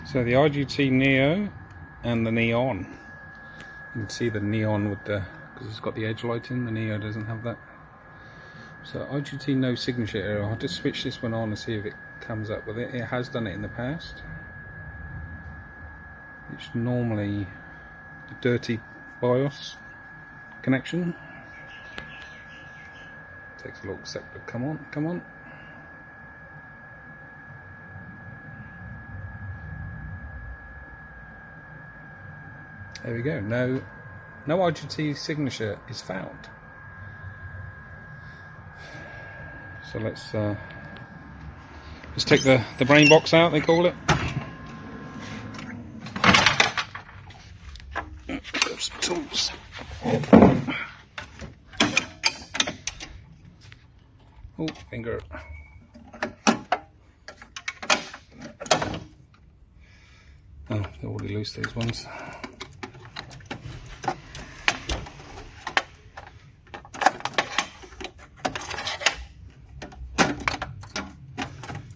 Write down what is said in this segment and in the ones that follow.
So the IGT Neo and the Neon. You can see the Neon with the, because it's got the edge lighting, the Neo doesn't have that. So IGT no signature error. I'll just switch this one on and see if it comes up with it. It has done it in the past. It's normally a dirty BIOS connection. Takes a little sec, but come on, come on. There we go. No IGT signature is found. So let's take the brain box out, they call it. Grab some tools. Oh, finger. Oh, they're already loose, these ones.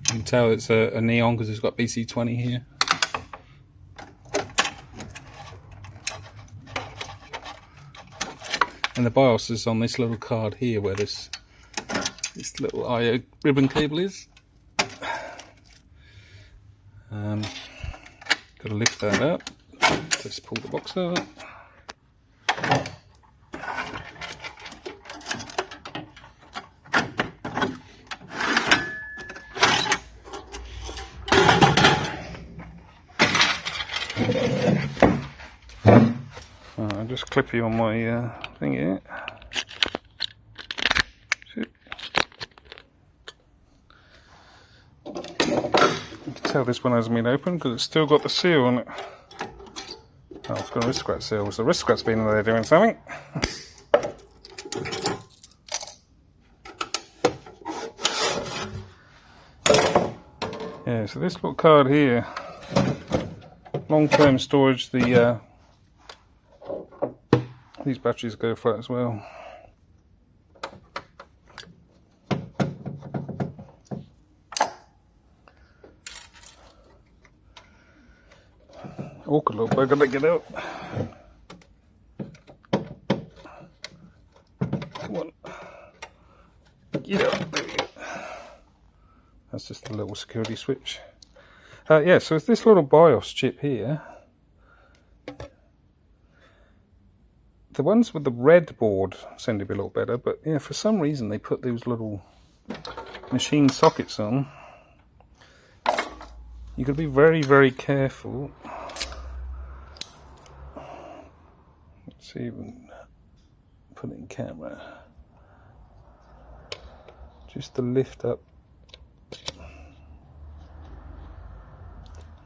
You can tell it's a Neon because it's got BC20 here. And the BIOS is on this little card here where this little IO ribbon cable is. Got to lift that up. Just pull the box out. I'll just clip you on my thing here. You can tell this one hasn't been opened because it's still got the seal on it. Oh, it's got a wrist scratch seal, so the wrist scratch's been in there doing something. Yeah, so this little card here, long-term storage, these batteries go flat as well. Awkward little bugger to get out. Come on. Get out. There we go. That's just a little security switch. Yeah, so it's this little BIOS chip here. The ones with the red board seem to be a little better, but yeah, for some reason they put those little machine sockets on. You've got to be very, very careful. Let's see if we can put it in camera. Just to lift up.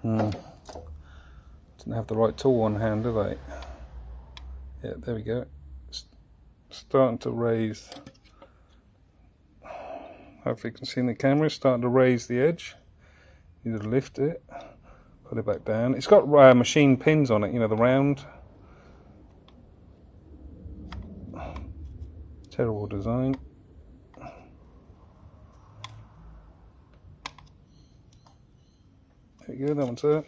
Didn't have the right tool on hand, do they? Yeah, there we go. Starting to raise. Hopefully you can see in the camera. Starting to raise the edge. You need to lift it, put it back down. It's got machine pins on it, you know, the round. Terrible design. There we go, that one's there.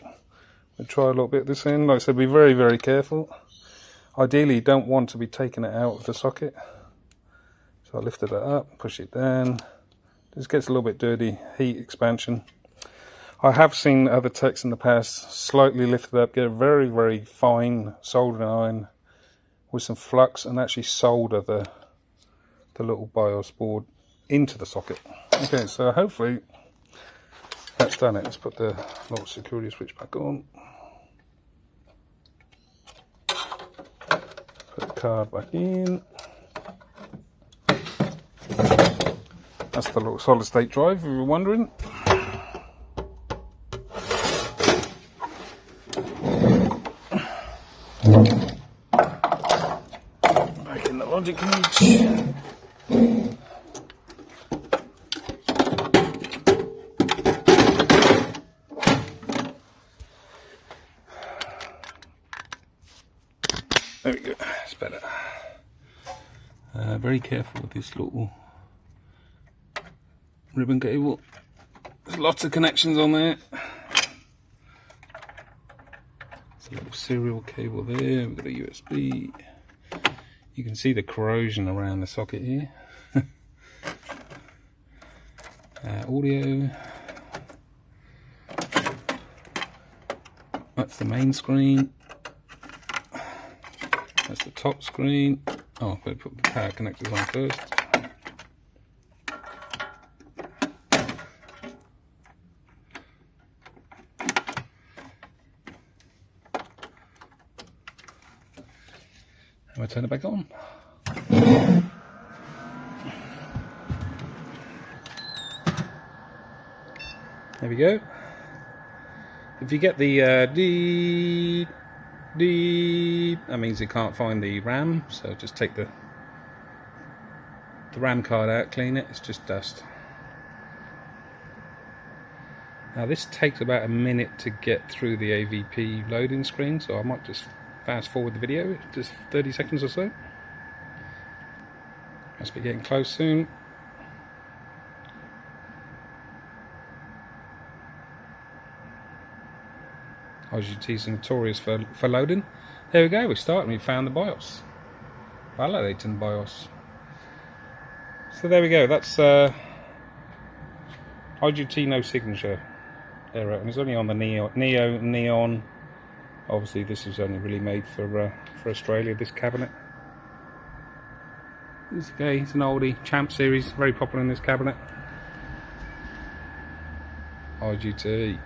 We'll try a little bit this end. Like I said, be very, very careful. Ideally, you don't want to be taking it out of the socket. So I lifted that up, push it down. Just gets a little bit dirty, heat expansion. I have seen other techs in the past slightly lift it up, get a very, very fine soldering iron with some flux and actually solder the little BIOS board into the socket. Okay, so hopefully that's done it. Let's put the little security switch back on. Put the card back in. That's the little solid state drive, if you're wondering. Back in the logic cage. There we go, it's better. Very careful with this little ribbon cable. There's lots of connections on there. There's a little serial cable there. We've got a USB. You can see the corrosion around the socket here. Audio. That's the main screen. That's the top screen. Oh, I'm going to put the power connectors on first. And we'll turn it back on. There we go. If you get the D, that means you can't find the RAM, so just take the RAM card out, clean it, it's just dust. Now this takes about a minute to get through the AVP loading screen, so I might just fast forward the video, just 30 seconds or so. Must be getting close soon. IGT's notorious for loading. There we go, we started and we found the BIOS. Validating BIOS. So there we go, that's IGT no signature error, and it's only on the Neo Neon. Obviously this is only really made for Australia, this cabinet. It's okay, it's an oldie, Champ series, very popular in this cabinet. IGT.